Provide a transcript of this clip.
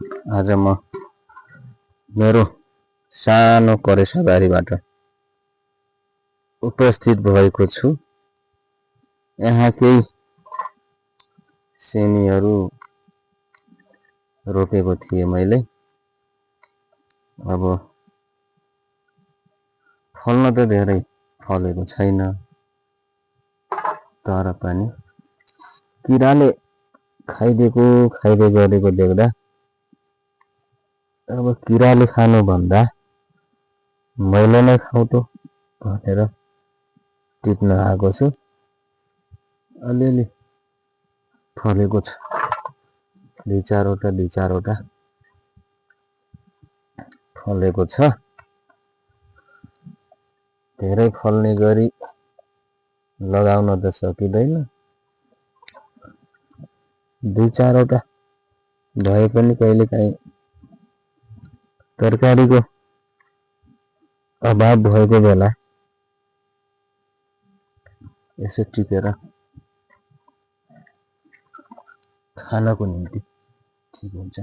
आज म मेरो सानो करेसाबारीबाट उपस्थित भएको छु। यहाँ केही सेमीहरू रोपेको थिएँ मैले। अब फल्न त धेरै फलेको छैन, तर पनि किराले खाइदिएको गरेको देख्दा अब किराले खानु भन्दा मैले नै खाउँ त भनेर टिप्न आएको छु। अलिअलि फलेको छ, दुई चारवटा फलेको छ। धेरै फल्ने गरी लगाउन त सकिँदैन, दुई चारवटा भए पनि कहिलेकाहीँ तरकारीको अभाव भएको बेला यसो टिपेर खानको निम्ति ठिक हुन्छ।